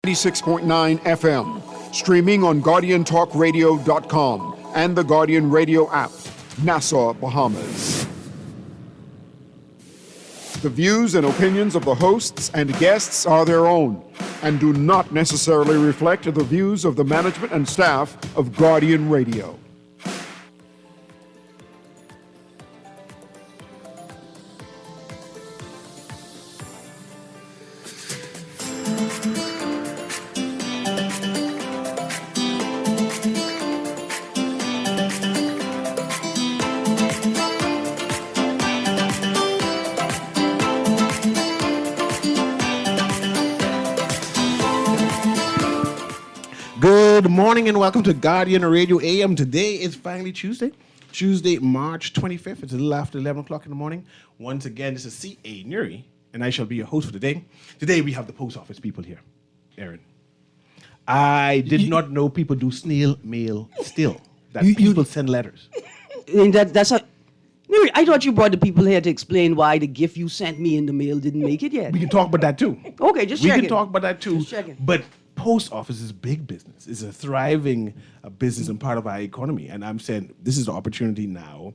96.9 FM, streaming on GuardianTalkRadio.com and the Guardian Radio app, Nassau, Bahamas. The views and opinions of the hosts and guests are their own and do not necessarily reflect the views of the management and staff of Guardian Radio. Good morning and welcome to Guardian Radio AM. Today is finally Tuesday, March 25th. It's a little after 11 o'clock in the morning. Once again, this is C.A. Newry, and I shall be your host for today. Today we have the post office people here. Aaron, I did not know people do snail mail still, that people send letters. And that's how... Newry, I thought you brought the people here to explain why the gift you sent me in the mail didn't make it yet. We can talk about that too. Okay, just checking. We can talk about that too. Just checking. But post office is big business. It's a thriving business and part of our economy. And I'm saying this is the opportunity now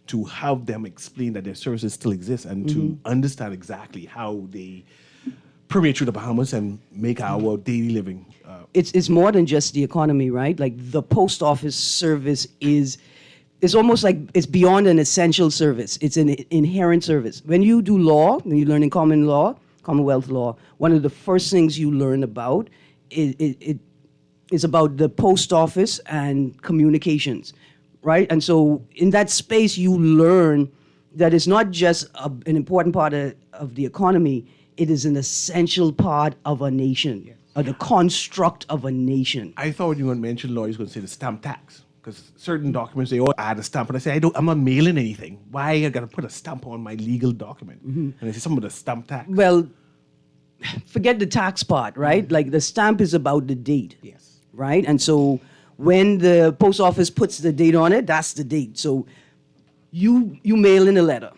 to have them explain that their services still exist and to understand exactly how they permeate through the Bahamas and make our daily living. It's more than just the economy, right? Like the post office service is almost like it's beyond an essential service. It's an inherent service. When you do law, when you learn in common law, Commonwealth law, one of the first things you learn about it is about the post office and communications, right? And so in that space, you learn that it's not just an important part of the economy, it is an essential part of a nation, or the construct of a nation. I thought when you were going to mention law, you were going to say the stamp tax. Because certain documents, they all add a stamp. And I say, I'm not mailing anything. Why I got to put a stamp on my legal document? And I say, some of the stamp tax. Well, forget the tax part, right? Like the stamp is about the date. Yes. Right? And so when the post office puts the date on it, that's the date. So you mail in a letter,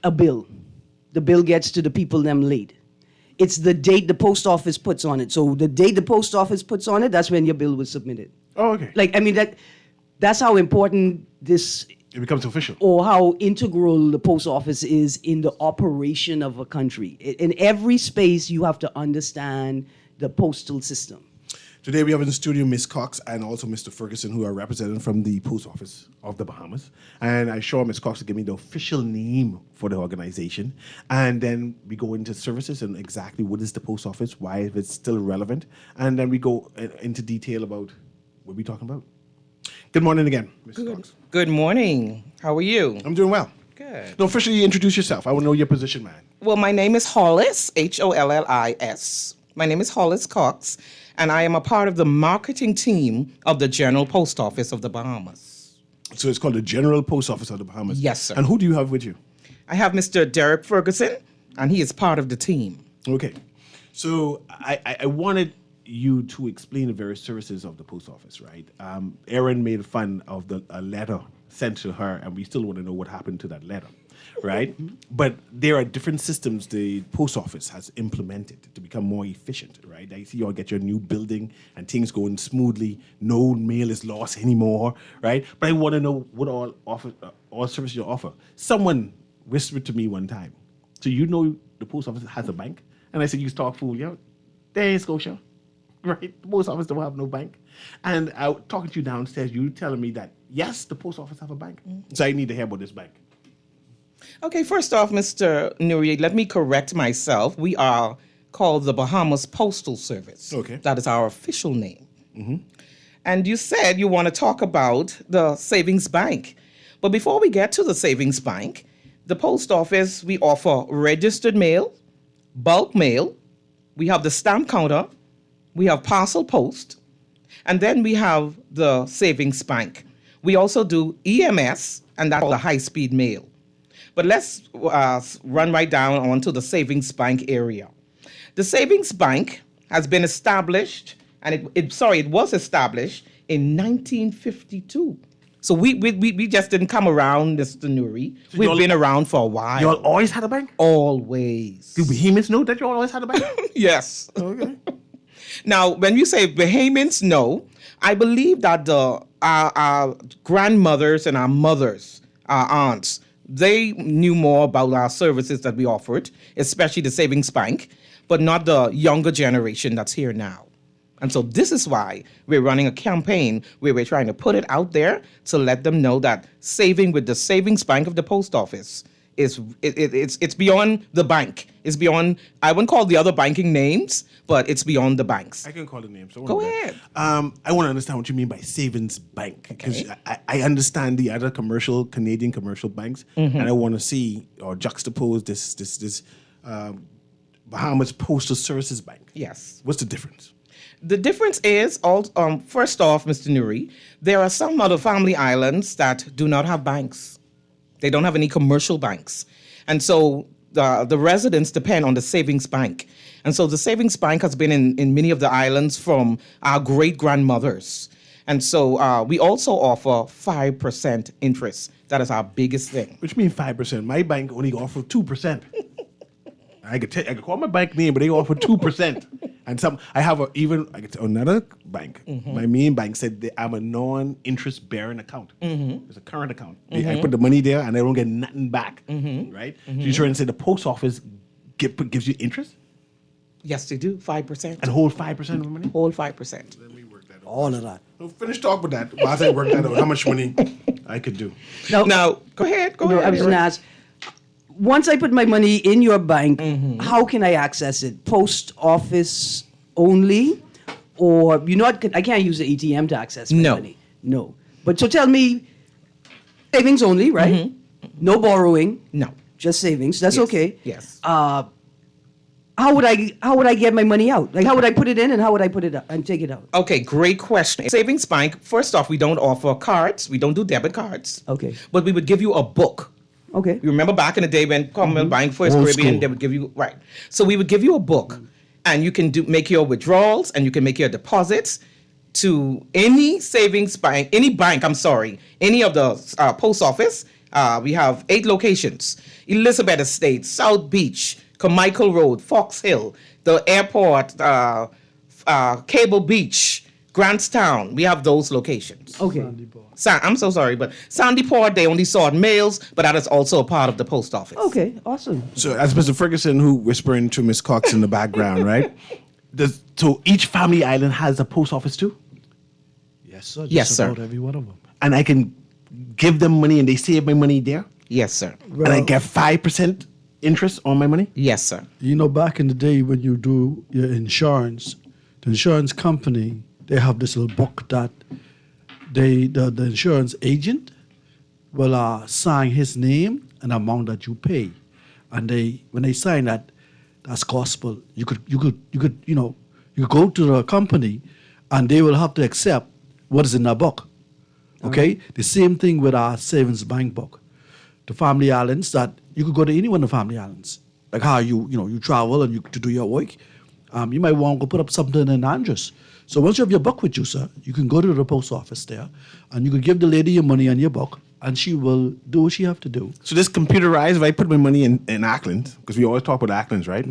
a bill. The bill gets to the people them late. It's the date the post office puts on it. So the date the post office puts on it, that's when your bill was submitted. Oh, okay. Like, I mean, that's how important this... It becomes official. Or how integral the post office is in the operation of a country. In every space, you have to understand the postal system. Today we have in the studio Ms. Cox and also Mr. Ferguson, who are represented from the Post Office of the Bahamas. And I sure Ms. Cox will give me the official name for the organization. And then we go into services and exactly what is the Post Office, why is it still relevant. And then we go into detail about what we're talking about. Good morning again, Ms. Cox. Good morning. How are you? I'm doing well. Good. Now, officially introduce yourself. I want to know your position, man. Well, my name is Hollis, Hollis. My name is Hollis Cox, and I am a part of the marketing team of the General Post Office of the Bahamas. So it's called the General Post Office of the Bahamas. Yes, sir. And who do you have with you? I have Mr. Derek Ferguson, and he is part of the team. Okay. So I wanted you to explain the various services of the post office, right? Erin made fun of a letter sent to her, and we still want to know what happened to that letter, right? But there are different systems the post office has implemented to become more efficient, right? I see you all get your new building and things going smoothly. No mail is lost anymore, right? But I want to know what all services you offer. Someone whispered to me one time, so you know the post office has a bank? And I said, you talk fool, yeah? There is Scotia. Right, the post office don't have no bank. And talking to you downstairs, you telling me that, yes, the post office have a bank. So I need to hear about this bank. Okay, first off, Mr. Newry, let me correct myself. We are called the Bahamas Postal Service. Okay. That is our official name. And you said you want to talk about the savings bank. But before we get to the savings bank, the post office, we offer registered mail, bulk mail, we have the stamp counter, we have parcel post, and then we have the savings bank. We also do EMS, and that's the high-speed mail. But let's run right down onto the savings bank area. The savings bank has been established, and it was established in 1952. So we just didn't come around, Mr. Newry. So We've been around for a while. You all always had a bank? Always. Do behemoths know that you all always had a bank? Yes. Okay. Now, when you say Bahamians, no. I believe that our grandmothers and our mothers, our aunts, they knew more about our services that we offered, especially the savings bank, but not the younger generation that's here now. And so this is why we're running a campaign where we're trying to put it out there to let them know that saving with the savings bank of the post office it's beyond the bank. It's beyond, I wouldn't call the other banking names, but it's beyond the banks. I can call the names. Go ahead. I want to understand what you mean by savings bank, because I understand the other Canadian commercial banks, and I want to see or juxtapose this Bahamas Postal Services Bank. Yes. What's the difference? The difference is, first off, Mr. Newry, there are some other family islands that do not have banks. They don't have any commercial banks. And so the residents depend on the savings bank. And so the savings bank has been in many of the islands from our great-grandmothers. And so we also offer 5% interest. That is our biggest thing. Which means 5%. My bank only offers 2%. I could call my bank name, but they offer 2%. And I have another bank. My main bank said that I'm a non-interest bearing account. It's a current account. I put the money there and I don't get nothing back. Right? So you're trying to say the post office gives you interest Yes, they do, 5%. and hold 5% of the money? Whole 5%. Let me work that out. All of that. So finish talk with that. While I work that out, how much money I could do. Now, go ahead. No, I was going to ask, once I put my money in your bank, how can I access it? Post office only? Or, I can't use the ATM to access my No. money. No. But so tell me, savings only, right? No borrowing. No. Just savings. That's Yes. okay. Yes. How would I get my money out? Like, how would I put it in and how would I put it out and take it out? Okay, great question. Savings bank, first off, we don't offer cards. We don't do debit cards. Okay. But we would give you a book. Okay. You remember back in the day when Commonwealth Bank first Old Caribbean, school. they would give you, right. So we would give you a book and you can make your withdrawals and you can make your deposits to any savings bank, any of the post office. We have 8 locations: Elizabeth Estate, South Beach, Carmichael Road, Fox Hill, the airport, Cable Beach, Grantstown. We have those locations. Okay. I'm so sorry, but Sandy Port, they only sort mails, but that is also a part of the post office. Okay. Awesome. So as Mr. Ferguson, who whispering to Miss Cox in the background, right? So each family island has a post office too? Yes, sir. Yes, Just sir. about every one of them. And I can give them money and they save my money there? Yes, sir. And I get 5% interest on my money? Yes, sir. Back in the day when you do your insurance, the insurance company, they have this little book that the insurance agent will sign his name and amount that you pay. And when they sign that, that's gospel. You could go to the company and they will have to accept what is in that book. Okay? The same thing with our savings bank book. The family islands that you could go to any one of the family islands. Like how you travel and to do your work. You might want to put up something in Andros. So once you have your book with you, sir, you can go to the post office there and you can give the lady your money and your book and she will do what she have to do. So this computerized, if I put my money in Ackland, because we always talk about Acklands, right?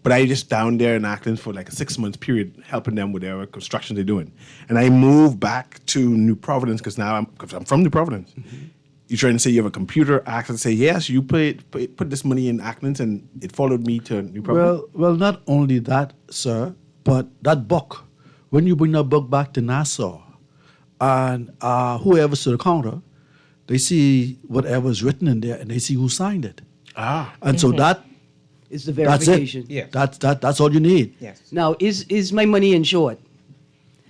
But I just down there in Ackland for like a 6-month period, helping them with their construction they're doing. And I moved back to New Providence because I'm from New Providence. You're trying to say you have a computer Ackland, say, yes, you put this money in Ackland and it followed me to New Providence? Well, not only that, sir, but that book, when you bring that book back to Nassau and whoever's to the counter, they see whatever's written in there and they see who signed it. And so that Is the that's verification. it. Yes. That's all you need. Yes. Now, is my money insured?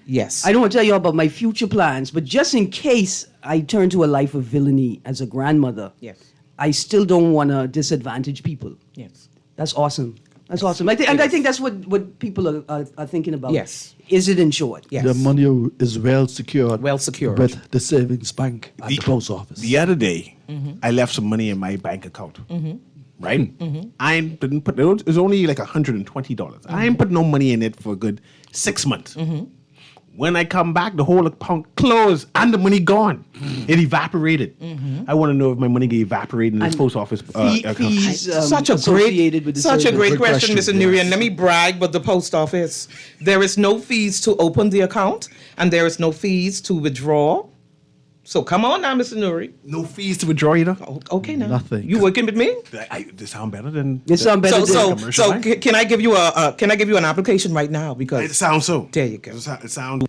Yes. I don't want to tell you about my future plans, but just in case I turn to a life of villainy as a grandmother, Yes. I still don't want to disadvantage people. Yes. That's awesome. That's awesome. I think that's what people are thinking about. Yes. Is it insured? Yes. The money is well secured. Well secured. With the savings bank at the post office. The other day, I left some money in my bank account. Right? I didn't put it was only like $120. I ain't put no money in it for a good 6 months. When I come back, the whole account closed and the money gone. It evaporated. I want to know if my money get evaporated in this post office account. Fees Such a associated with the such a service. great Great question, question, Mr. Newry. yes. And let me brag with the post office. There is no fees to open the account, and there is no fees to withdraw. So come on now, Mr. Newry. No fees to withdraw either. Okay now. Nothing. You working with me? They sound better than. They sound better So than commercial so bank? can I give you an application right now? It Because sounds so. There you go. It sounds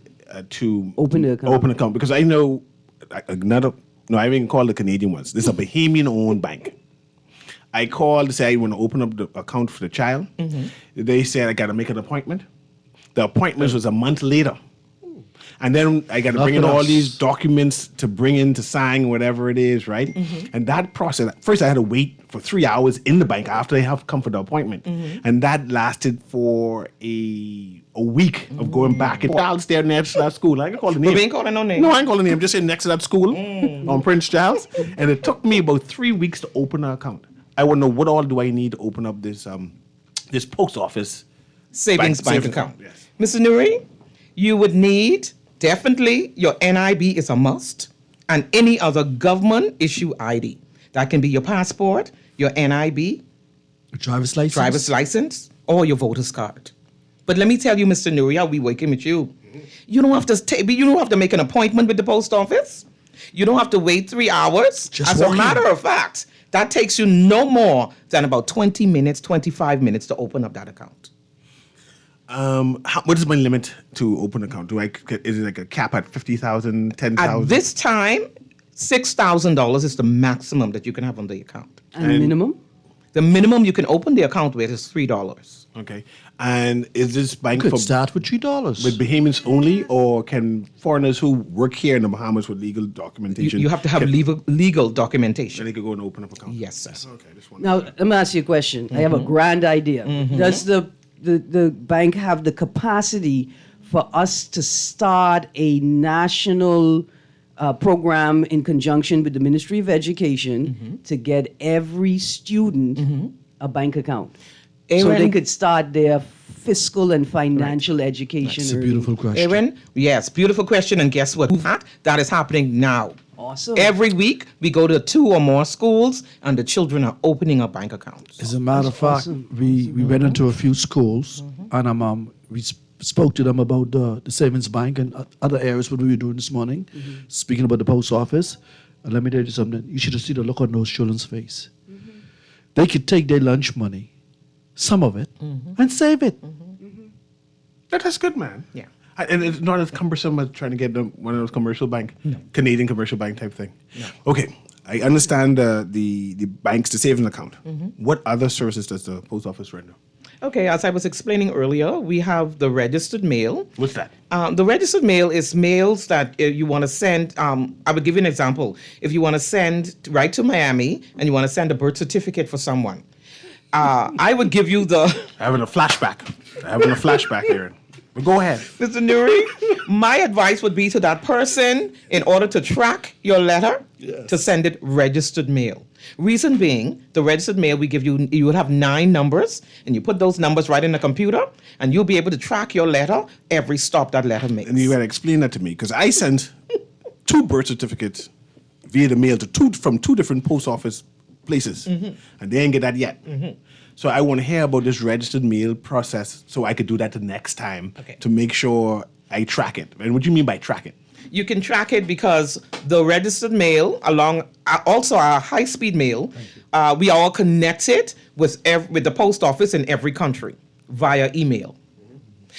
to Open the account. Open account because I know another. No, I even call the Canadian ones. This is a Bahamian-owned bank. I called to say I want to open up the account for the child. They said I got to make an appointment. The appointment was a month later. And then I got to bring in all these documents to bring in to sign whatever it is, right? And that process, first I had to wait for 3 hours in the bank after they have come for the appointment. And that lasted for a week of going back. And Charles there next to that school. I can call the name. we ain't calling no name. No, I ain't calling the name. Just saying next to that school on Prince Charles. And it took me about 3 weeks to open an account. I want to know what all do I need to open up this this post office Savings bank savings account. account, Mr. Newry, you would need definitely your NIB is a must, and any other government issue ID. That can be your passport, your NIB, Driver's license. driver's license, or your voter's card. But let me tell you, Mr. Newry, I'll be working with you. You don't have to you don't have to make an appointment with the post office. You don't have to wait 3 hours. Just As walk a in. matter of fact, that takes you no more than about 20 minutes, 25 minutes to open up that account. What is my limit to open an account? Is it like a cap at 50,000, 10,000? At this time, $6,000 is the maximum that you can have on the account. And minimum? The minimum you can open the account with is $3. Okay. And is this bank Could for start with $3. with Bahamians only, or can foreigners who work here in the Bahamas with legal documentation? You have to have legal documentation. Then they could go and open up account. Yes, sir. Okay. Just one. Now, let me ask you a question. I have a grand idea. Does the bank have the capacity for us to start a national program in conjunction with the Ministry of Education to get every student a bank account? So they Aaron- could start their fiscal and financial education. It's a early. beautiful question. Aaron, yes, beautiful question. And guess what? That is happening now. Awesome. Every week, we go to 2 or more schools, and the children are opening up bank accounts. As a matter of fact, awesome. we went into a few schools and we spoke to them about the savings bank and other areas what we were doing this morning, speaking about the post office. And let me tell you something, you should have seen the look on those children's face. They could take their lunch money, some of it, and save it. That's good, man. Yeah. And it's not as cumbersome as trying to get one of those commercial bank, Canadian commercial bank type thing. Okay, I understand the banks, the savings account. What other services does the post office render? Okay, as I was explaining earlier, we have the registered mail. What's that? The registered mail is mails that you want to send. I would give you an example. If you want to send right to Miami and you want to send a birth certificate for someone, I would give you the. Having a flashback, Aaron. But go ahead. Mr. Newry, my advice would be to that person, in order to track your letter, to send it registered mail. Reason being, the registered mail we give you, you would have 9 numbers, and you put those numbers right in the computer, and you'll be able to track your letter every stop that letter makes. And you got to explain that to me because I sent 2 birth certificates via the mail to from 2 different post office places, and they ain't get that yet. So I want to hear about this registered mail process so I could do that the next time to make sure I track it. And what do you mean by track it? You can track it because the registered mail, along also our high-speed mail, we are all connected with the post office in every country via email.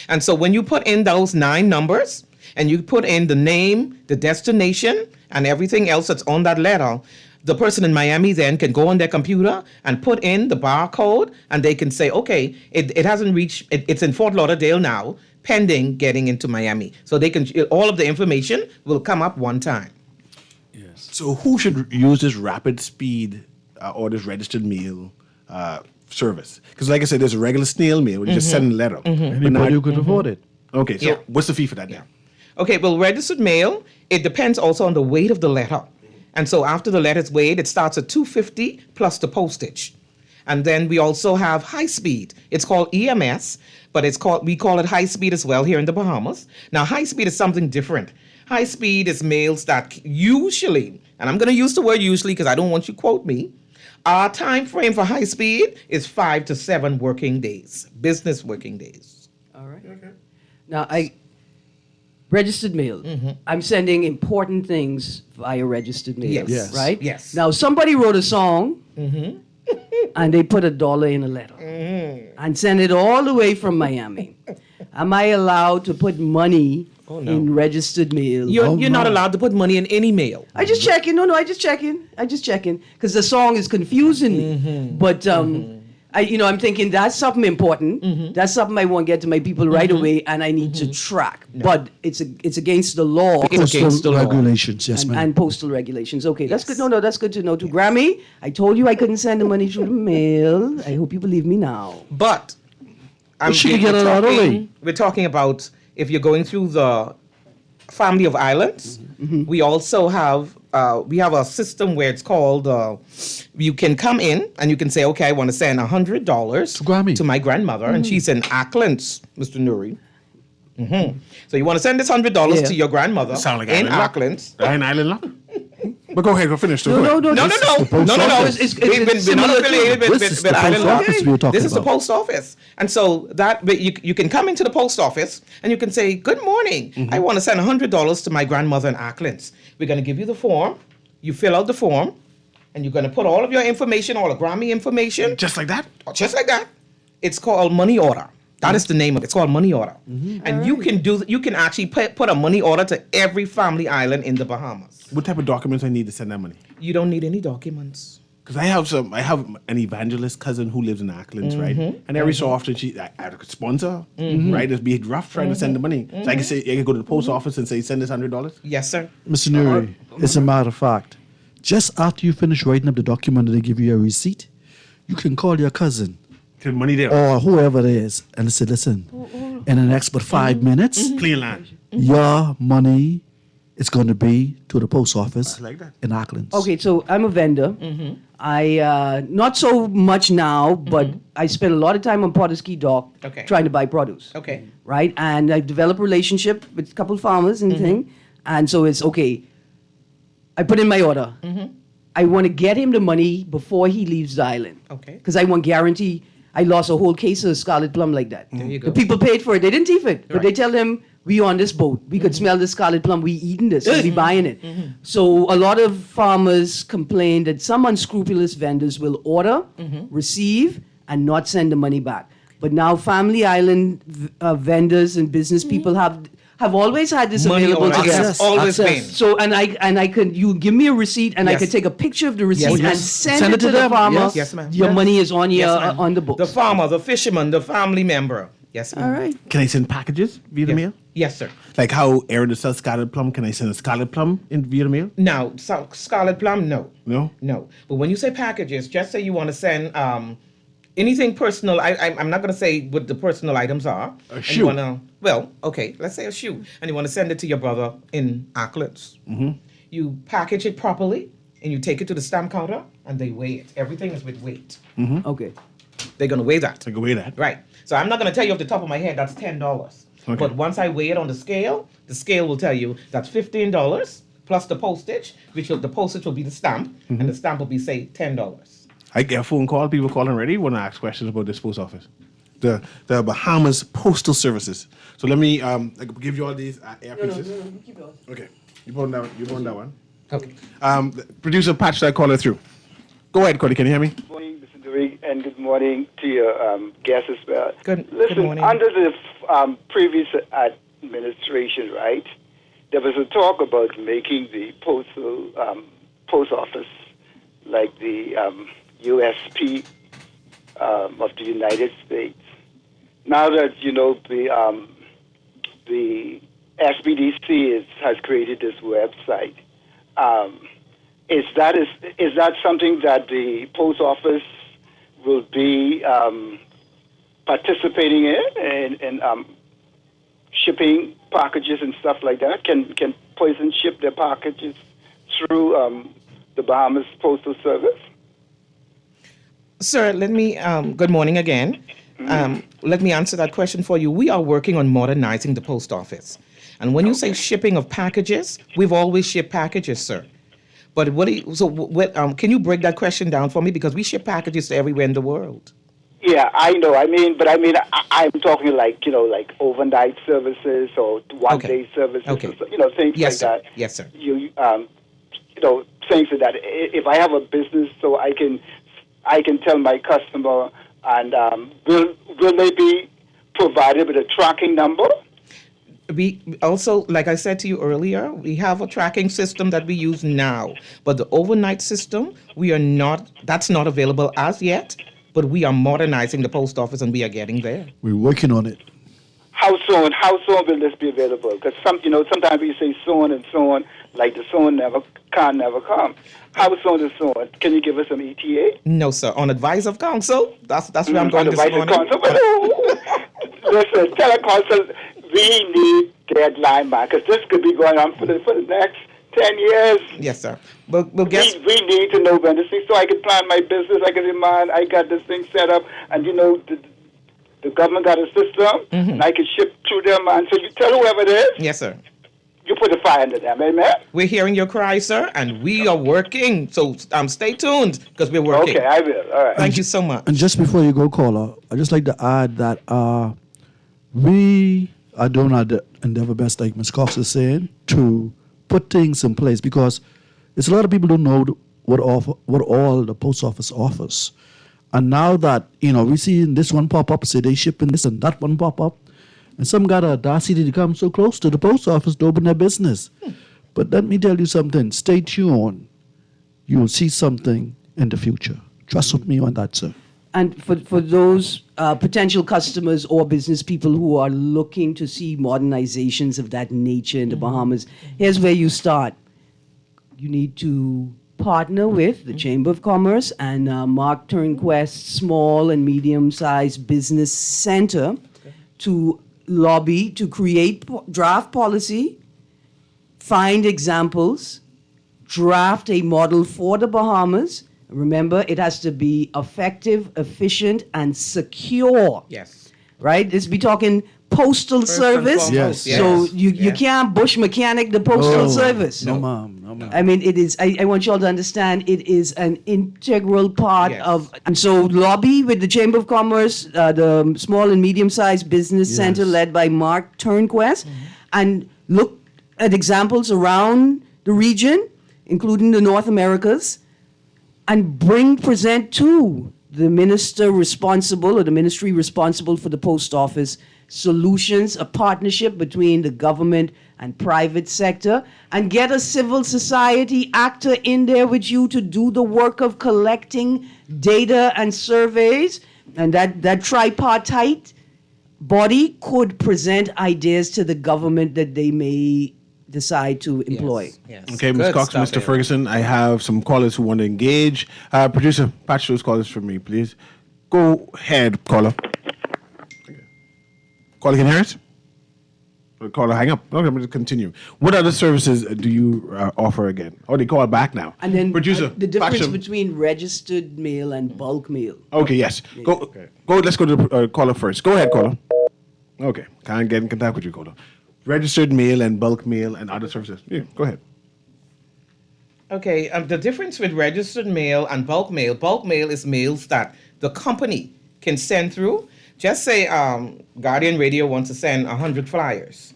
And so when you put in those 9 numbers and you put in the name, the destination, and everything else that's on that letter, the person in Miami then can go on their computer and put in the barcode, and they can say, okay, it hasn't reached, it's in Fort Lauderdale now, pending getting into Miami. So they can, all of the information will come up one time. So who should use this rapid speed or this registered mail service? Because like I said, there's a regular snail mail where you just send a letter. But now- Anybody who could afford it. Okay, so Yeah. what's the fee for that now? Okay, well, registered mail, it depends also on the weight of the letter. And so after the letter's weighed, it starts at $250 plus the postage. And then we also have high speed. It's called EMS, but we call it high speed as well here in the Bahamas. Now, high speed is something different. High speed is mails that usually, and I'm going to use the word usually because I don't want you to quote me. Our time frame for high speed is 5 to 7 working days, business working days. All right. Okay. Now, registered mail. I'm sending important things via registered mail. Yes. Yes. Right? Yes. Now, somebody wrote a song and they put $1 in a letter and sent it all the way from Miami. Am I allowed to put money in registered mail? You're not allowed to put money in any mail. I just checking. No, I just checking. Because the song is confusing me. But I'm thinking that's something important. That's something I want to get to my people right away, and I need to track. No. But it's against the law. It's against the law. Regulations, yes, ma'am. And postal regulations. Okay, that's good. No, that's good to know. To Grammy, I told you I couldn't send the money through the mail. I hope you believe me now. But we're talking about if you're going through the family of islands. We also have a system where it's called you can come in and you can say, okay, I want to send $100 to my grandmother, and she's in Auckland, Mr. Newry. So you want to send this $100 to your grandmother in Auckland. Island Lock. But go ahead, go finish. No. We're not affiliated with Island Lock. This is the post office. And so that you can come into the post office and you can say, good morning. I want to send $100 to my grandmother in Auckland. We're going to give you the form. You fill out the form and you're going to put all of your information, all the Grammy information. Just like that? Just like that. It's called money order. That is the name of it. It's called money order. And you can actually put a money order to every family island in the Bahamas. What type of documents I need to send that money? You don't need any documents. Because I have an evangelist cousin who lives in Auckland, right? And every so often I could sponsor, right? It's be rough trying to send the money. So I can go to the post office and say, send this $100. Yes, sir. Mr. Newry, as a matter of fact, just after you finish writing up the document and they give you a receipt, you can call your cousin Money there. or whoever it is and say, listen, in the next 5 minutes, Clean land. your money is going to be to the post office I like that. in Auckland. Okay, so I'm a vendor. I not so much now, but I spend a lot of time on Potter's Key Dock trying to buy produce. Okay. Right, and I develop a relationship with a couple of farmers and thing, and so it's okay. I put in my order. I want to get him the money before he leaves the island. Okay. Because I want guarantee. I lost a whole case of scarlet plum like that. There you go. The people paid for it. They didn't thief it, but they tell them, we on this boat. We could smell the scarlet plum. We eating this. We buying it. So a lot of farmers complain that some unscrupulous vendors will order, receive, and not send the money back. But now family island vendors and business people have always had this Money available order. to them. Access. Always been. So and I could you give me a receipt and I Yes. could take a picture of the receipt Yes. and send it to the them. farmer. Yes. Yes, ma'am. Your money is on your Yes, ma'am. on the books. The farmer, the fisherman, the family member. Yes, ma'am. All right. Can I send packages via the mail? Yes, sir. Like how Aaron sells scarlet plum, can I send a scarlet plum via the mail? Now, scarlet plum, no. No? No. But when you say packages, just say you want to send anything personal. I'm not going to say what the personal items are. A And shoe. you wanna, okay, let's say a shoe. And you want to send it to your brother in Auckland. You package it properly and you take it to the stamp counter and they weigh it. Everything is with weight. Okay. They're going to weigh that. Take away that. Right. So I'm not going to tell you off the top of my head that's $10. Okay. But once I weigh it on the scale will tell you that's $15 plus the postage, the postage will be the stamp, and the stamp will be, say, $10. I get a phone call, people calling already, want to ask questions about this post office. The Bahamas Postal Services. So let me give you all these earpieces. No, keep going. Okay. You brought that one. Okay. Producer Patch that caller through. Go ahead, Cody, can you hear me? Good morning, Mr. Newry, and good morning to your guests as well. Good Listen, morning. under the previous administration, right, there was a talk about making the post office like the USP of the United States. Now that the SBDC has created this website. Is that something that the post office will be participating in shipping packages and stuff like that? Can persons ship their packages through the Bahamas Postal Service? Sir, let me, good morning again. Let me answer that question for you. We are working on modernizing the post office. And when you say shipping of packages, we've always shipped packages, sir. But can you break that question down for me? Because we ship packages to everywhere in the world. Yeah, I know. I'm talking like, like overnight services or one-day services, Okay. or, things Yes, like sir. that. Yes, sir. Things like that. If I have a business, so I can tell my customer, and will they be provided with a tracking number? We also, like I said to you earlier, we have a tracking system that we use now. But the overnight system, that's not available as yet. But we are modernizing the post office and we are getting there. We're working on it. How soon will this be available? Because sometimes we say soon and so on, like the soon never come. How soon is soon? Can you give us some ETA? No, sir. On advice of counsel, that's where I'm going this morning. Listen, telecouncil, we need deadline, man, because this could be going on for the next 10 years. Yes, sir. We'll get. We need to know when this thing, so I can plan my business. I can say, man, I got this thing set up, and the government got a system, and I can ship through them, man. So you tell whoever it is. Yes, sir. You put the fire under them, amen? We're hearing your cry, sir, and we are working. So stay tuned because we're working. Okay, I will. All right. Thank you so much. And just before you go, caller, I'd just like to add that we are doing our endeavor best, like Ms. Cox is saying, to put things in place, because it's a lot of people don't know what all the post office offers. And now that, we see this one pop up, say they shipping this and that one pop up, and some got a audacity to come so close to the post office to open their business. But let me tell you something. Stay tuned. You'll see something in the future. Trust with me on that, sir. And for those potential customers or business people who are looking to see modernizations of that nature in the Bahamas, here's where you start. You need to partner with the Chamber of Commerce and Mark Turnquest's Small and Medium-Sized Business Center to lobby to create draft policy, find examples, draft a model for the Bahamas. Remember, it has to be effective, efficient, and secure. Yes. Right? We're talking postal First and service. foremost, Yes. So yes. you can't bush mechanic the postal service. No, ma'am. No, ma'am. I mean, it is. I want you all to understand. It is an integral part Yes. of. And so, lobby with the Chamber of Commerce, the Small and Medium-Sized Business Center, led by Mark Turnquest, and look at examples around the region, including the North Americas, and present to the minister responsible or the ministry responsible for the post office solutions, a partnership between the government and private sector, and get a civil society actor in there with you to do the work of collecting data and surveys. And that tripartite body could present ideas to the government that they may decide to employ. Yes. Okay, Ms. Good Cox, stuff, Mr. Aaron. Ferguson, I have some callers who want to engage. Producer, patch those callers for me, please. Go ahead, caller. Caller, can you hear us? Caller, hang up. Okay, I'm going to continue. What other services do you offer again? Oh, they call back now. And then Producer, the difference patch them. between registered mail and bulk mail. Okay, yes. Go. Let's go to the caller first. Go ahead, caller. Okay, can't get in contact with you, caller. Registered mail and bulk mail and other services. Yeah, go ahead. Okay, the difference with registered mail and bulk mail is mails that the company can send through. Just say Guardian Radio wants to send 100 flyers,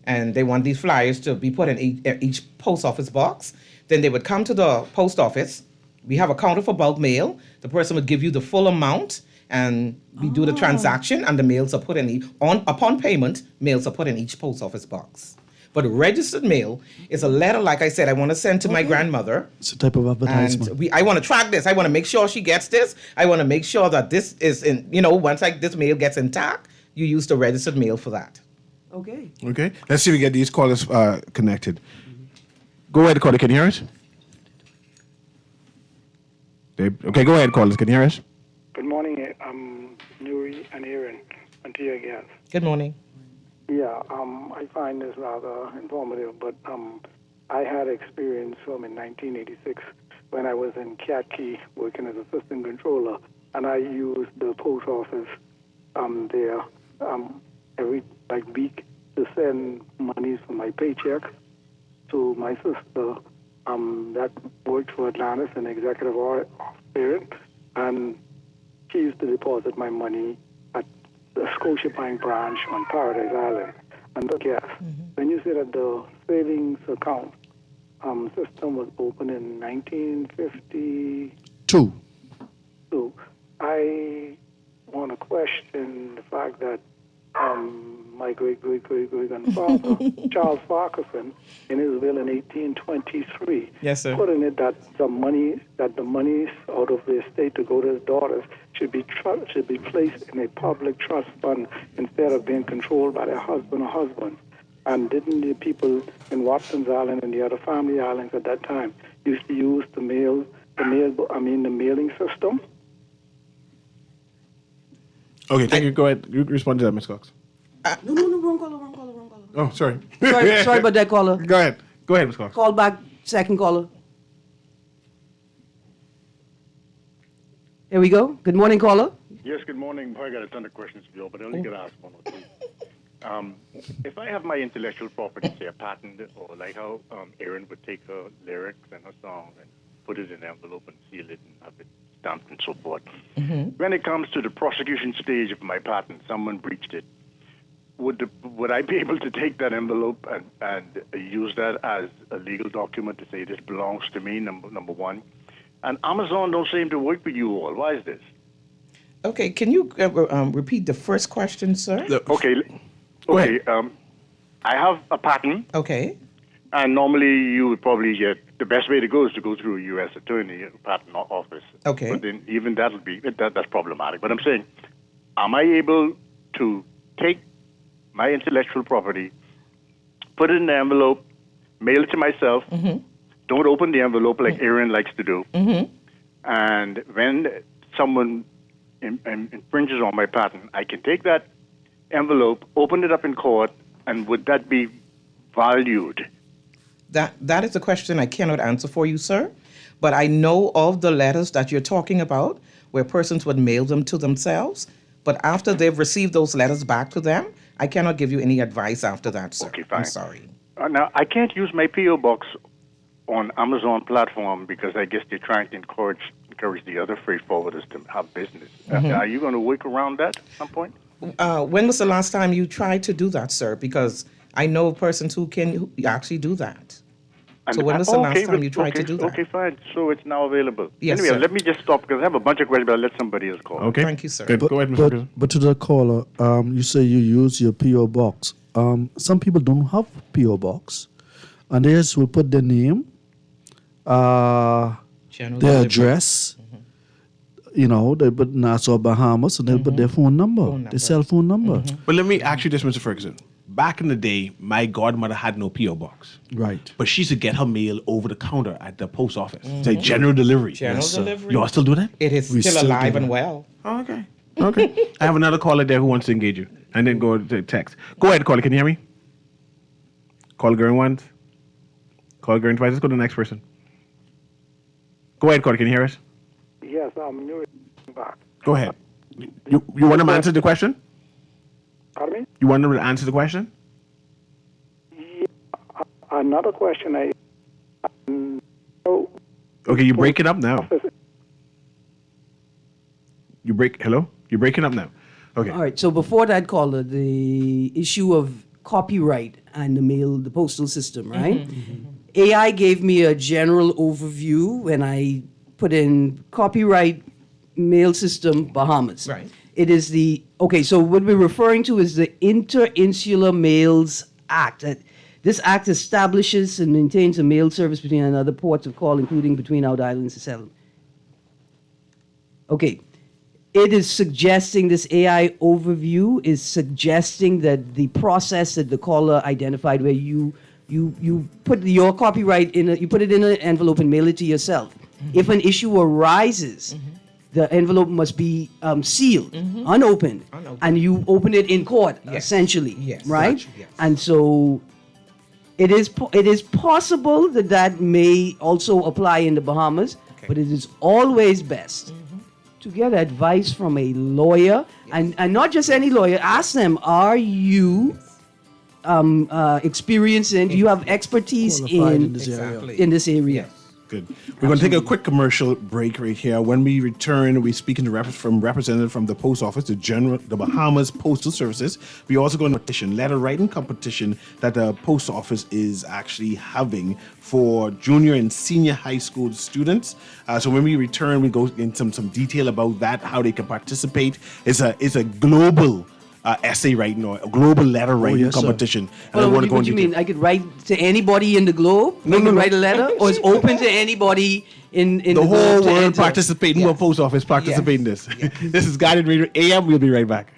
and they want these flyers to be put in each post office box. Then they would come to the post office. We have a counter for bulk mail. The person would give you the full amount, and we do the transaction, and the mails are put in upon payment. Mails are put in each post office box. But registered mail is a letter, like I said, I want to send to my grandmother. It's a type of advertisement. And I want to track this. I want to make sure she gets this. I want to make sure that this is in, once this mail gets intact, you use the registered mail for that. Okay. Okay, let's see if we get these callers connected. Go ahead, caller. Can you hear us? Okay, go ahead, callers. Can you hear us? Good morning, Newry and Aaron, and to your guests. Good morning. Yeah, I find this rather informative, but I had experience from in 1986 when I was in Cat Key working as assistant controller, and I used the post office there every week to send money from my paycheck to my sister that worked for Atlantis, an executive parent, and she used to deposit my money at the Scotiabank branch on Paradise Island. And yes, when you say that the savings account system was opened in 1952, I want to question the fact that my great-great-great-grandfather, Charles Farquharson, in his will in 1823, Yes, sir. put in it that the monies out of the estate to go to his daughters should be placed in a public trust fund instead of being controlled by their husband or husbands. And didn't the people in Watson's Island and the other family islands at that time used to use the mailing system? Okay, thank you. Go ahead. You respond to that, Ms. Cox. No, wrong caller. Oh, sorry. Sorry about that, caller. Go ahead, Ms. Cox. Call back, second caller. Here we go. Good morning, caller. Yes, good morning. I got a ton of questions for you, but I only got to ask one or two. If I have my intellectual property, say a patent, or like how Erin would take her lyrics and her songs and put it in an envelope and seal it and have it stamped and so forth. When it comes to the prosecution stage of my patent, someone breached it. Would I be able to take that envelope and use that as a legal document to say this belongs to me, number one? And Amazon don't seem to work with you all. Why is this? Okay, can you repeat the first question, sir? Okay. I have a patent, Okay. and normally you would probably get the best way to go is to go through a U.S. attorney patent office. Okay. But then even that's problematic. But I'm saying, am I able to take my intellectual property, put it in an envelope, mail it to myself, don't open the envelope like Aaron likes to do, and when someone infringes on my patent, I can take that envelope, open it up in court, and would that be valued? That is a question I cannot answer for you, sir. But I know of the letters that you're talking about where persons would mail them to themselves. But after they've received those letters back to them, I cannot give you any advice after that, sir. Okay, fine. I'm sorry. Now, I can't use my P.O. box on Amazon platform because I guess they're trying to encourage the other freight forwarders to have business. Are you going to work around that at some point? When was the last time you tried to do that, sir? Because I know persons who can actually do that. So when was the last time you tried to do that? Okay, fine. So it's now available. Yes, anyway, sir. let me just stop because I have a bunch of questions, but I'll let somebody else call. Okay. Thank you, sir. Good. Go ahead, Mr. Grizzle. But to the caller, you say you use your P.O. box. Some people don't have P.O. box, and they just will put their name, General their delivery. address. You know, they put Nassau, Bahamas, and they put their phone number, their cell phone number. But let me ask you this, Mr. Ferguson. Back in the day, my godmother had no P.O. box. Right. But she used to get her mail over the counter at the post office. Say general delivery. General delivery. You all still do that? It is We still still alive do and that. well. Oh, okay. Okay. I have another caller there who wants to engage you. And then go to text. Go ahead, caller. Can you hear me? Call going once. Call going twice. Let's go to the next person. Go ahead, caller. Can you hear us? Yes, I'm Newry back. Go ahead. You want to answer the question? Pardon me? You want to answer the question? Another question Okay, you break it up now. Hello? You're breaking up now. Okay. All right. So before that caller, the issue of copyright and the postal system, right? AI gave me a general overview when I put in copyright mail system Bahamas. Right. It is so what we're referring to is the Interinsular Mails Act. This act establishes and maintains a mail service between another ports of call, including between out islands and settlements. Okay. It is suggesting, this AI overview is suggesting that the process that the caller identified where you put your copyright you put it in an envelope and mail it to yourself. If an issue arises, the envelope must be sealed, unopened, and you open it in court, essentially, Yes. right? Gotcha. Yes. And so it is possible that may also apply in the Bahamas, but it is always best to get advice from a lawyer, and not just any lawyer. Ask them, are you experienced in, do you have expertise Qualified in this area. Exactly. in this area? Good. We're going to take a quick commercial break right here. When we return, we're speaking to representative from the post office, the Bahamas Postal Services. We're also going to competition, letter writing competition that the post office is actually having for junior and senior high school students. So when we return, we go into some detail about that, how they can participate. It's a global essay writing or a global letter writing yes, sir. competition. And I Well, want to go what do into you mean? I could write to anybody in the globe? I could write a letter? Or it's open to anybody in the the whole globe to world enter? participating, Yes. the post office participating in this. This is Guided Radio AM. We'll be right back.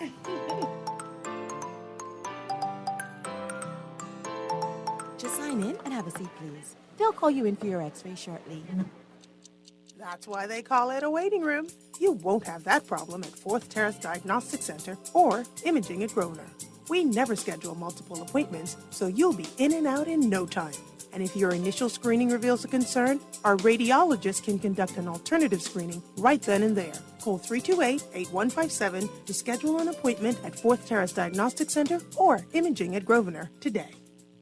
Just sign in and have a seat, please. They'll call you in for your x-ray shortly. That's why they call it a waiting room. You won't have that problem at Fourth Terrace Diagnostic Center or Imaging at Grosvenor. We never schedule multiple appointments, so you'll be in and out in no time. And if your initial screening reveals a concern, our radiologist can conduct an alternative screening right then and there. Call 328-8157 to schedule an appointment at Fourth Terrace Diagnostic Center or Imaging at Grosvenor today.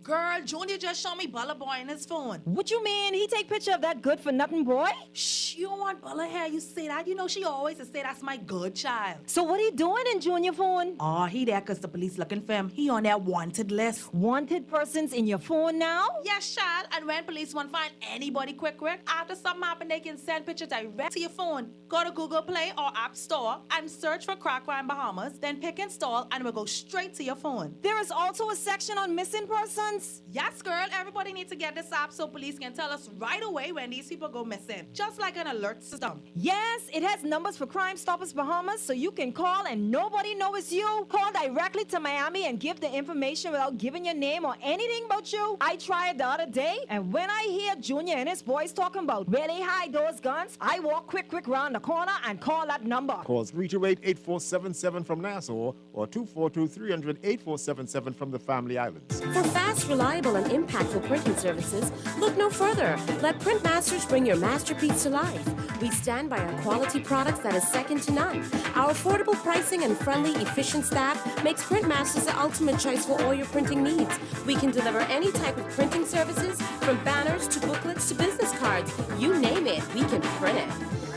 Girl, Junior just showed me Bella Boy in his phone. What you mean? He take picture of that good-for-nothing boy? Shh, you don't want Bella here. You say that. You know she always say that's my good child. So what he doing in Junior phone? Oh, he there because the police looking for him. He on that wanted list. Wanted persons in your phone now? Yes, child. And when police want to find anybody quick, after something happen, they can send pictures direct to your phone. Go to Google Play or App Store and search for Crack Crime Bahamas. Then pick install and it will go straight to your phone. There is also a section on missing persons. Yes, girl. Everybody needs to get this app so police can tell us right away when these people go missing. Just like an alert system. Yes, it has numbers for Crime Stoppers Bahamas, so you can call and nobody knows it's you. Call directly to Miami and give the information without giving your name or anything about you. I tried the other day, and when I hear Junior and his boys talking about where they hide those guns, I walk quick round the corner and call that number. Call 328-8477 from Nassau or 242-300-8477 from the Family Islands. For fast, reliable, and impactful printing services, look no further. Let Printmasters bring your masterpiece to life. We stand by our quality products that is second to none. Our affordable pricing and friendly, efficient staff makes Printmasters the ultimate choice for all your printing needs. We can deliver any type of printing services, from banners to booklets to business cards. You name it, we can print it.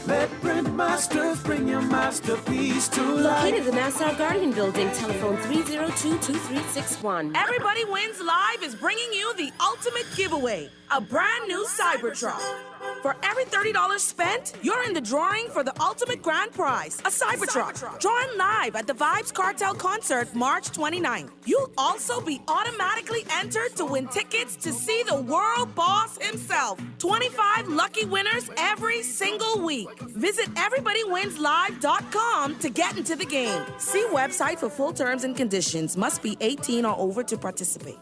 Let Printmasters bring your masterpiece to life. Located in the Nassau Guardian Building, telephone 302-2361. Everybody Wins Live is bringing you the ultimate giveaway, a brand new Cybertruck. For every $30 spent, you're in the drawing for the ultimate grand prize, a Cybertruck. Drawing live at the Vibes Cartel concert March 29th. You'll also be automatically entered to win tickets to see the world boss himself. 25 lucky winners every single week. Visit everybodywinslive.com to get into the game. See website for full terms and conditions. Must be 18 or over to participate.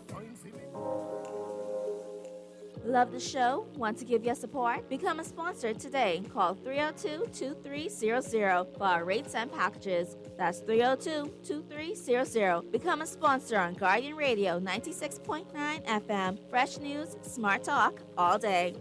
Love the show? Want to give your support? Become a sponsor today. Call 302-2300 for our rates and packages. That's 302-2300. Become a sponsor on Guardian Radio 96.9 FM. Fresh news, smart talk, all day.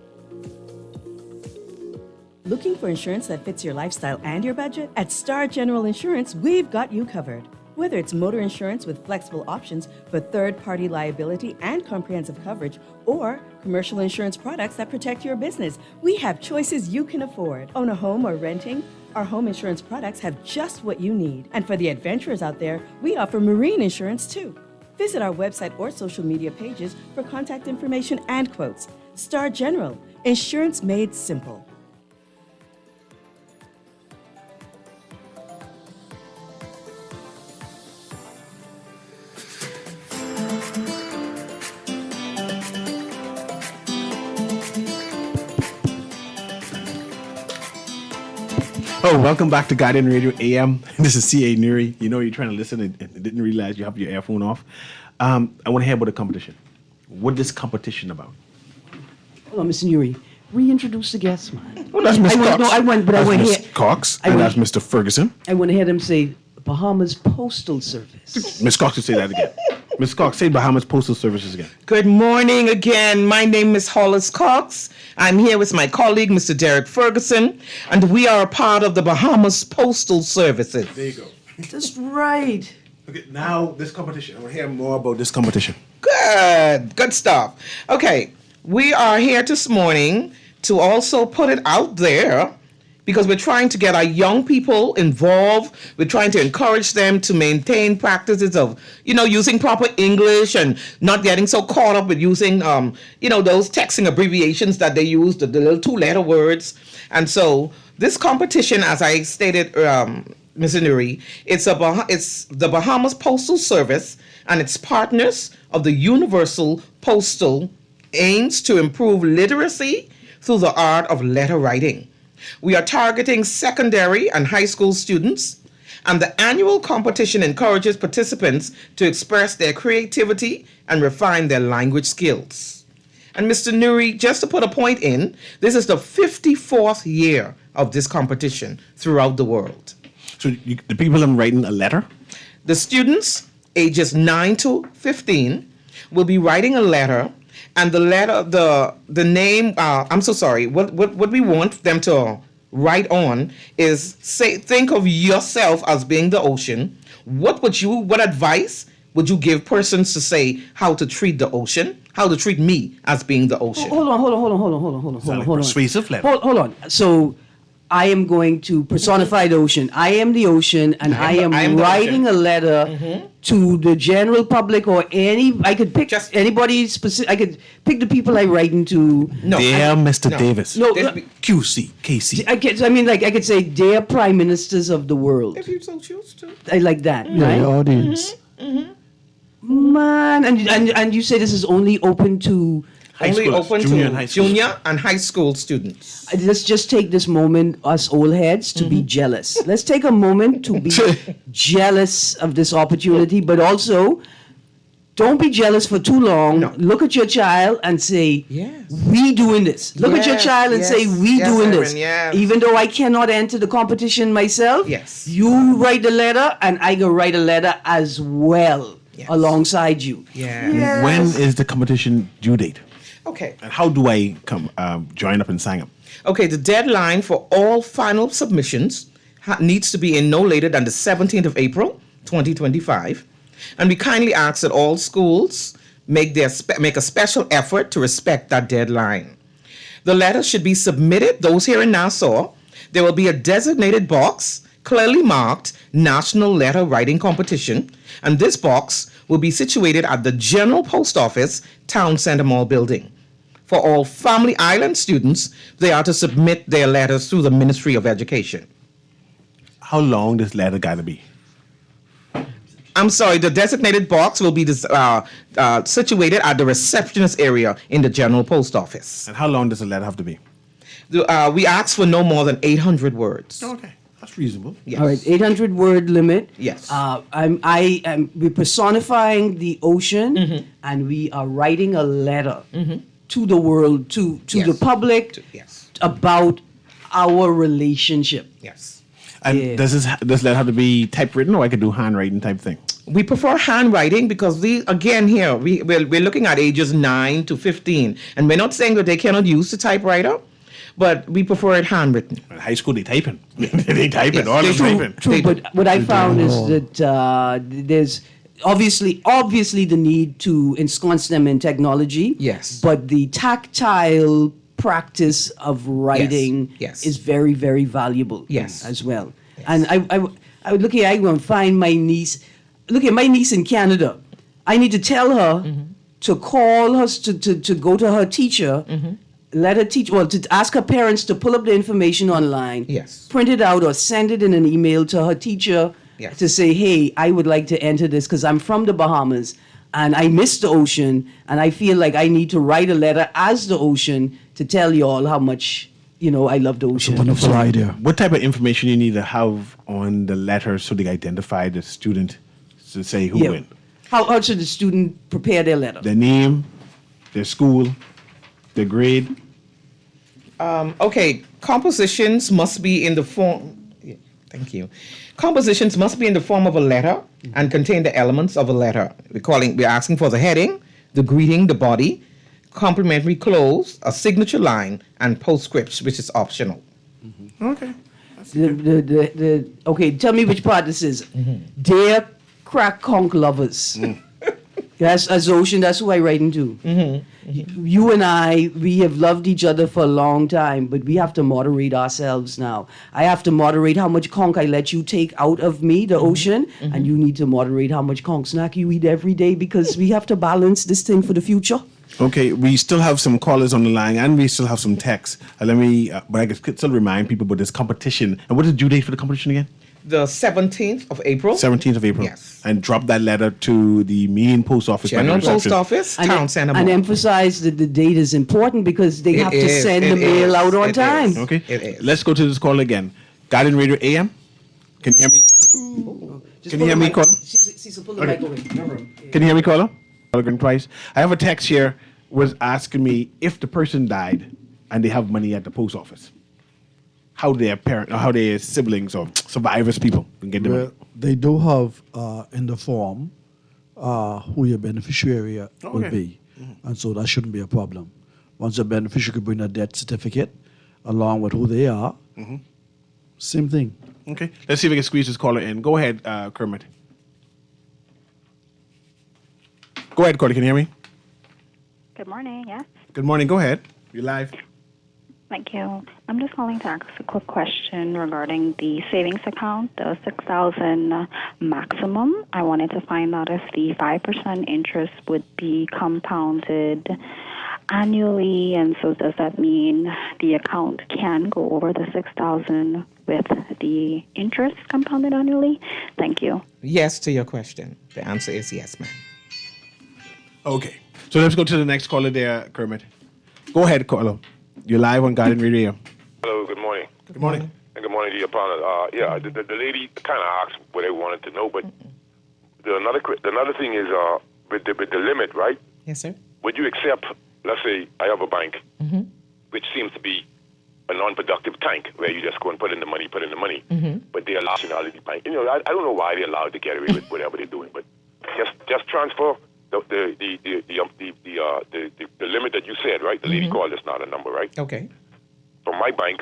Looking for insurance that fits your lifestyle and your budget? At Star General Insurance, we've got you covered. Whether it's motor insurance with flexible options for third-party liability and comprehensive coverage, or commercial insurance products that protect your business, we have choices you can afford. Own a home or renting? Our home insurance products have just what you need. And for the adventurers out there, we offer marine insurance too. Visit our website or social media pages for contact information and quotes. Star General, insurance made simple. Oh, welcome back to Guardian Radio AM. This is C.A. Newry. You know you're trying to listen and didn't realize you have your earphone off. I want to hear about the competition. What is this competition about? Hold on, Mr. Newry. Reintroduce the guests, man. Well, that's Miss Cox. I went Miss Cox, and that's Mr. Ferguson. I want to hear them say Bahamas Postal Service. Miss Cox will say that again. Ms. Cox, say Bahamas Postal Services again. Good morning again. My name is Hollis Cox. I'm here with my colleague, Mr. Derek Ferguson, and we are a part of the Bahamas Postal Services. There you go. That's right. Okay, now this competition. I want to hear more about this competition. Good stuff. Okay, we are here this morning to also put it out there because we're trying to get our young people involved. We're trying to encourage them to maintain practices of, using proper English and not getting so caught up with using, those texting abbreviations that they use, the little two-letter words. And so this competition, as I stated, Mr. Newry, it's the Bahamas Postal Service and its partners of the Universal Postal aims to improve literacy through the art of letter writing. We are targeting secondary and high school students, and the annual competition encourages participants to express their creativity and refine their language skills. And Mr. Newry, just to put a point in, this is the 54th year of this competition throughout the world. So the people are writing a letter? The students, ages 9 to 15, will be writing a letter. And the letter, the name, I'm so sorry, what we want them to write on is think of yourself as being the ocean. What advice would you give persons to say how to treat the ocean, how to treat me as being the ocean? Hold on. Persuasive letter. Hold on. So I am going to personify the ocean. I am the ocean, and I am writing a letter to the general public or I could pick anybody specific. I could pick the people I writing to. Dear Mr. Davis. No, QC, KC. I could say, dear prime ministers of the world. If you so choose to. I like that, Yeah, right? your audience. Man, and you say this is only open to Only open junior to and high school. junior and high school students. Let's just take this moment, us old heads, to be jealous. Let's take a moment to be jealous of this opportunity, but also don't be jealous for too long. No. Look at your child and say, Yes. we doing this. Look at your Yes, child and yes, say, we yes, doing Aaron, this. yes. Even though I cannot enter the competition myself, Yes. you write the letter and I can write a letter as well alongside you. Yeah. Yes. When is the competition due date? Okay. And how do I come join up and sign up? Okay, the deadline for all final submissions needs to be in no later than the 17th of April, 2025. And we kindly ask that all schools make a special effort to respect that deadline. The letter should be submitted, those here in Nassau. There will be a designated box clearly marked National Letter Writing Competition, and this box will be situated at the General Post Office, Town Center Mall building. For all Family Island students, they are to submit their letters through the Ministry of Education. How long this letter got to be? I'm sorry, the designated box will be situated at the receptionist area in the General Post Office. And how long does the letter have to be? We ask for no more than 800 words. Okay, that's reasonable. Yes. All right, 800 word limit. Yes. We're personifying the ocean, and we are writing a letter to the world, to the public, about our relationship. Yes. And does this letter have to be typewritten, or I could do handwriting type thing? We prefer handwriting because we're looking at ages 9 to 15, and we're not saying that they cannot use the typewriter, but we prefer it handwritten. In high school, they typing. They typing. All they the do. typing. True, but what I found is that there's obviously the need to ensconce them in technology. Yes. But the tactile practice of writing Yes. is very, very valuable. Yes. As well. Yes. And I would look at, I go and find my niece. Look at my niece in Canada. I need to tell her to call her to go to her teacher. Let her teach, to ask her parents to pull up the information online, print it out, or send it in an email to her teacher to say, hey, I would like to enter this because I'm from the Bahamas and I miss the ocean and I feel like I need to write a letter as the ocean to tell you all how much, I love the ocean. It's a wonderful idea. What type of information you need to have on the letter so they identify the student to say who win? How should the student prepare their letter? Their name, their school, their grade. Okay, compositions must be in the form. Thank you. Compositions must be in the form of a letter and contain the elements of a letter. We're asking for the heading, the greeting, the body, complimentary close, a signature line, and postscripts, which is optional. Okay. Okay, tell me which part this is. Dear crack conch lovers. Yes, as Ocean, that's who I write into. You and I, we have loved each other for a long time, but we have to moderate ourselves now. I have to moderate how much conch I let you take out of me, the ocean, and you need to moderate how much conch snack you eat every day because we have to balance this thing for the future. Okay, we still have some callers on the line and we still have some texts. Let me, but I can still remind people about this competition. And what is the due date for the competition again? The 17th of April. 17th of April. Yes. And drop that letter to the main post office. General Post Office, Town Center Mall. And emphasize that the date is important because they have to send the mail out on time. Okay, let's go to this call again. Guardian Radio AM. Can you hear me? Can you hear me, caller? Can you hear me, caller? Price. I have a text here was asking me if the person died and they have money at the post office, how their parent or how their siblings or survivors people can get the money. They do have in the form who your beneficiary will be, and so that shouldn't be a problem. Once the beneficiary could bring a death certificate along with who they are, same thing. Okay, let's see if we can squeeze this caller in. Go ahead, Kermit. Go ahead, Cordy. Can you hear me? Good morning, yes. Good morning. Go ahead. You're live. Thank you. I'm just calling to ask a quick question regarding the savings account, the $6,000 maximum. I wanted to find out if the 5% interest would be compounded annually, and so does that mean the account can go over the $6,000 with the interest compounded annually? Thank you. Yes to your question. The answer is yes, ma'am. Okay. So let's go to the next caller there, Kermit. Go ahead, caller. You're live on Guardian Radio. Hello, good morning. Good morning. And good morning to your partner. The lady kind of asked what they wanted to know, but another thing is with the limit, right? Yes, sir. Would you accept, let's say, I have a bank, which seems to be a non-productive tank where you just go and put in the money, but they allow nationality bank. You know, I don't know why they're allowed to get away with whatever they're doing, but just transfer the limit that you said, right? The lady called, it's not a number, right? Okay. From my bank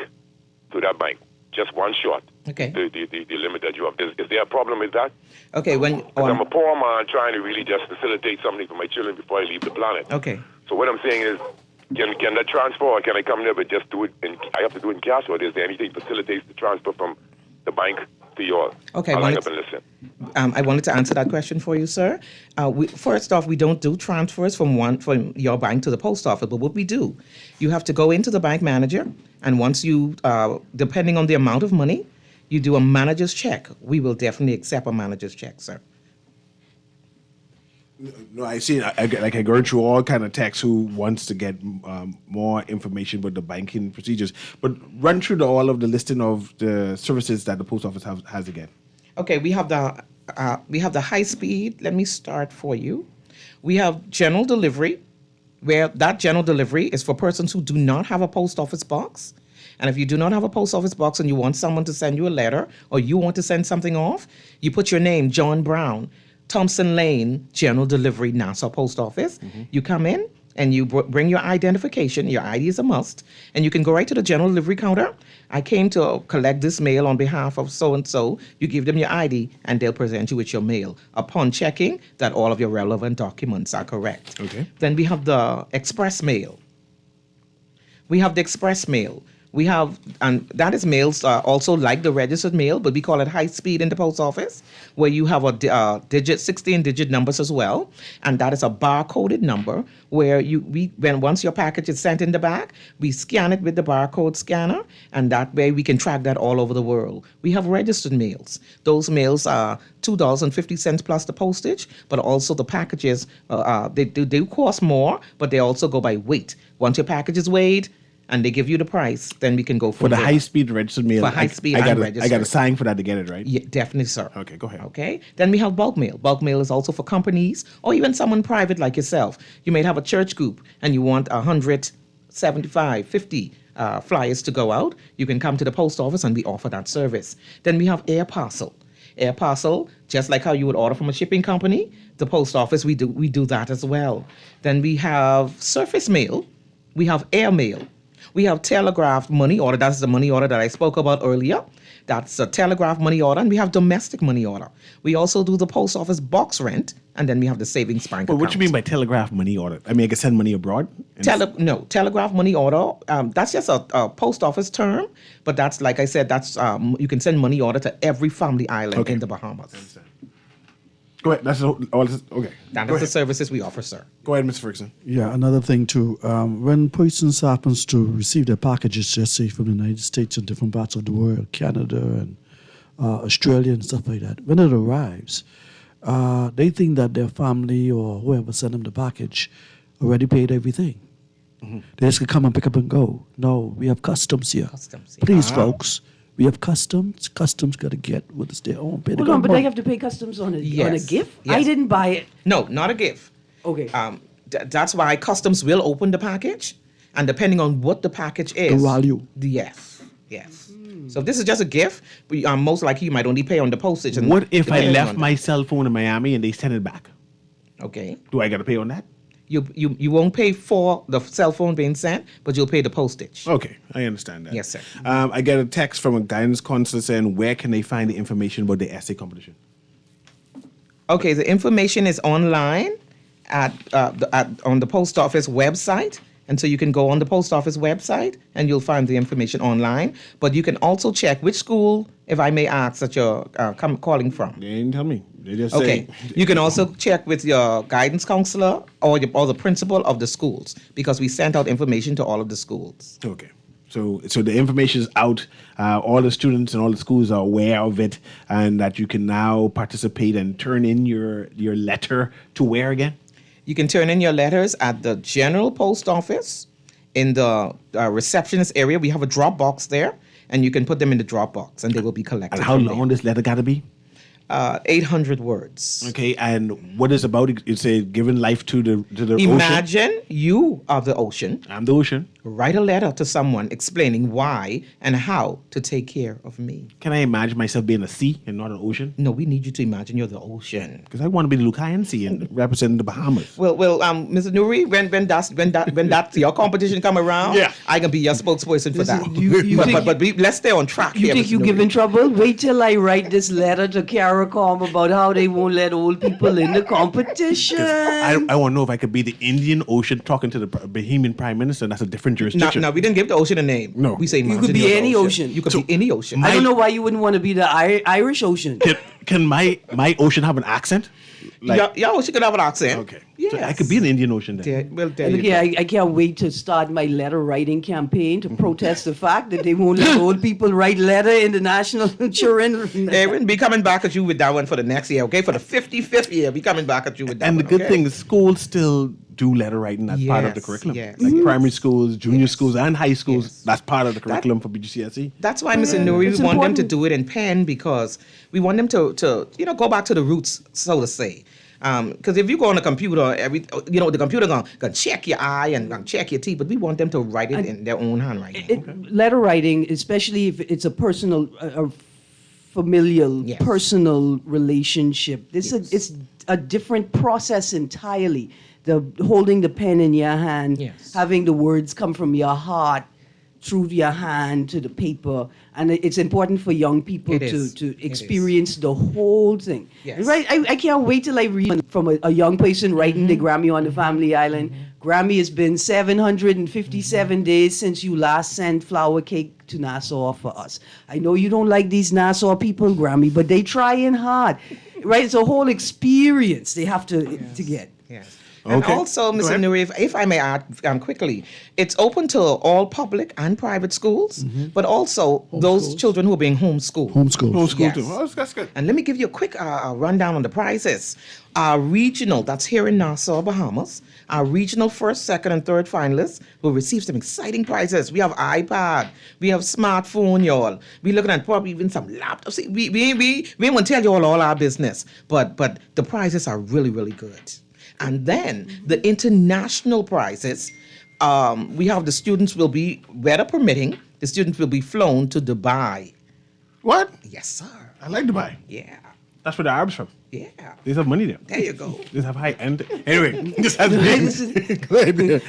to that bank, just one shot. Okay. The limit that you have. Is there a problem with that? Okay, I'm a poor man trying to really just facilitate something for my children before I leave the planet. Okay. So what I'm saying is, can that transfer, or can I come there but just do it? I have to do it in cash, or is there anything that facilitates the transfer from the bank to yours? Okay. I'll hang up and listen. I wanted to answer that question for you, sir. First off, we don't do transfers from your bank to the post office, but what we do, you have to go into the bank manager, and once you, depending on the amount of money, you do a manager's check. We will definitely accept a manager's check, sir. No, I see. I go through all kind of texts who wants to get more information about the banking procedures. But run through all of the listing of the services that the post office has again. Okay, we have the high speed. Let me start for you. We have general delivery, where that general delivery is for persons who do not have a post office box. And if you do not have a post office box and you want someone to send you a letter or you want to send something off, you put your name, John Brown, Thompson Lane, General Delivery, Nassau Post Office. You come in and you bring your identification. Your ID is a must. And you can go right to the general delivery counter. I came to collect this mail on behalf of so-and-so. You give them your ID and they'll present you with your mail upon checking that all of your relevant documents are correct. Okay. Then we have the express mail. And that is mails also like the registered mail, but we call it high speed in the post office, where you have a 16-digit numbers as well. And that is a barcoded number where once your package is sent in the back, we scan it with the barcode scanner, and that way we can track that all over the world. We have registered mails. Those mails are $2.50 plus the postage, but also the packages, they do cost more, but they also go by weight. Once your package is weighed, and they give you the price, then we can go for the high-speed registered mail. For high-speed and registered. I got to sign for that to get it, right? Yeah, definitely, sir. Okay, go ahead. Okay. Then we have bulk mail. Bulk mail is also for companies or even someone private like yourself. You may have a church group and you want 100, 75, 50 flyers to go out, you can come to the post office and we offer that service. Then we have air parcel. Air parcel, just like how you would order from a shipping company, the post office, we do that as well. Then we have surface mail. We have air mail. We have telegraph money order. That's the money order that I spoke about earlier. That's a telegraph money order. And we have domestic money order. We also do the post office box rent. And then we have the savings bank Well, account. what you mean by telegraph money order? I mean, I can send money abroad? Telegraph money order. That's just a post office term. But that's, like I said, that's you can send money order to every family island in the Bahamas. Go ahead. That's all. Okay. That Go is the ahead. services we offer, sir. Go ahead, Mr. Ferguson. Yeah, another thing too, when persons happens to receive their packages, just say from the United States and different parts of the world, Canada and Australia and stuff like that, when it arrives, they think that their family or whoever sent them the package already paid everything. They just can come and pick up and go. No, we have customs here. Please, folks, we have customs. Customs got to get what is their own. Hold on, but they have to pay customs on a gift? I didn't buy it. No, not a gift. Okay. That's why customs will open the package, and depending on what the package is, The value. Yes. So if this is just a gift, most likely you might only pay on the postage. And What if I depending left on my cell phone in Miami and they send it back? Okay. Do I got to pay on that? You won't pay for the cell phone being sent, but you'll pay the postage. Okay, I understand that. Yes, sir. I get a text from a guidance counselor saying, where can they find the information about the essay competition? Okay, the information is online on the post office website. And so you can go on the post office website and you'll find the information online. But you can also check which school, if I may ask, that you're calling from. They didn't tell me. They just Okay. say. You can also check with your guidance counselor or the principal of the schools, because we sent out information to all of the schools. Okay. So the information is out. All the students and all the schools are aware of it, and that you can now participate and turn in your letter to where again? You can turn in your letters at the General Post Office in the receptionist area. We have a drop box there, and you can put them in the drop box, and they will be collected. And how long this letter got to be? 800 words. Okay, and what is about it? It's a giving life to the ocean. Imagine you are the ocean. I'm the ocean. Write a letter to someone explaining why and how to take care of me. Can I imagine myself being a sea and not an ocean? No, we need you to imagine you're the ocean. Because I want to be the Lucayan Sea and representing the Bahamas. Well, Mr. Newry, when that's your competition come around, Yeah. I can be your spokesperson for that. you think but let's stay on track You here. think Mr. you Newry. give in trouble? Wait till I write this letter to CARICOM about how they won't let old people in the competition. I want to know if I could be the Indian Ocean talking to the Bahamian Prime Minister, and that's a different jurisdiction. No, we didn't give the ocean a name. No. We say You could be any ocean. You could be any ocean. I don't know why you wouldn't want to be the Irish Ocean. Can my ocean have an accent? Your ocean could have an accent. Okay. So I could be an Indian Ocean then. There Look, you go. I can't wait to start my letter writing campaign to protest the fact that they won't let old people write letter in the national insurance. Aaron, be coming back at you with that one for the next year, okay? For the 55th year, be coming back at you with that And one, the good okay? thing is schools still do letter writing as part of the Yes, curriculum. yes. Like primary schools, junior schools, and high schools, that's part of the curriculum for BGCSE. That's why, Mr. Newry, it's we want them to important. do it in pen, because we want them to go back to the roots, so to say. Because if you go on a computer, the computer gonna check your eye and gonna check your teeth, but we want them to write it in their own handwriting. Letter writing, especially if it's a personal, a familial, personal relationship. It's a different process entirely. The holding the pen in your hand, having the words come from your heart through your hand to the paper, and it's important for young people It is. to It experience the whole thing. Yes. Right? I can't wait till I read from a young person writing the Grammy on the family island. Grammy, has been 757 days since you last sent flour cake to Nassau for us. I know you don't like these Nassau people, Grammy, but they trying hard. Right? It's a whole experience they have to get. Yes. And Okay. also, Go Mr. ahead. Newry, if I may add quickly, it's open to all public and private schools, but also those children who are being homeschooled. Homeschool Yes. too. Oh, that's good. And let me give you a quick rundown on the prizes. Our regional, that's here in Nassau, Bahamas, our regional first, second, and third finalists will receive some exciting prizes. We have iPad, we have smartphone, y'all. We're looking at probably even some laptops. See, we ain't gonna tell you all our business, but the prizes are really, really good. And then the international prizes, we have the students will be, weather permitting, the students will be flown to Dubai. What? Yes, sir. I like Dubai. Yeah. That's where the Arabs from. Yeah. They have money there. There you go. They have high end. Anyway, this has been.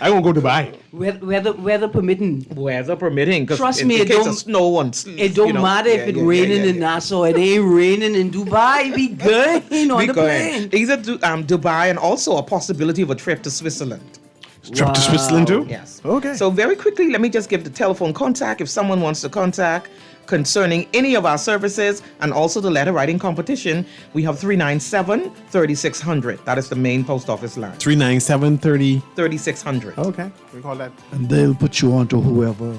I won't go to Dubai. Weather permitting. Weather permitting. 'Cause Trust in me, the it case don't. of snow and It don't matter if it's raining in Nassau. It ain't raining in Dubai. We good. On the plane. Either Dubai and also a possibility of a trip to Switzerland. Trip to Switzerland too? Yes. Okay. So very quickly, let me just give the telephone contact if someone wants to contact concerning any of our services and also the letter writing competition. We have 397-3600. That is the main post office line. 397-30. 3600. Okay. We call that. And they'll put you on to whoever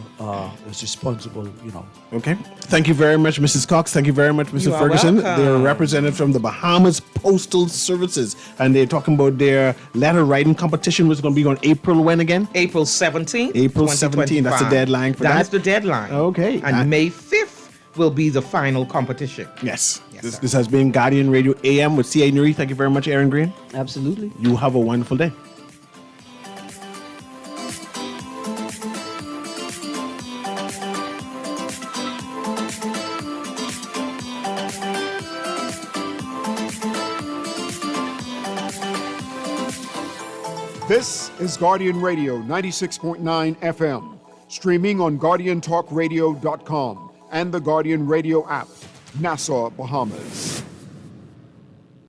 is responsible, Okay. Thank you very much, Mrs. Cox. Thank you very much, Mr. You are Ferguson. welcome. They're represented from the Bahamas Postal Services, and they're talking about their letter writing competition, which is going to be on April when again? April 17th. April 17th. That's the deadline for that. That is the deadline. Okay. And May 5th will be the final competition. Yes. This has been Guardian Radio AM with C.A. Newry. Thank you very much, Aaron Green. Absolutely. You have a wonderful day. This is Guardian Radio 96.9 FM, streaming on GuardianTalkRadio.com and the Guardian Radio app, Nassau, Bahamas.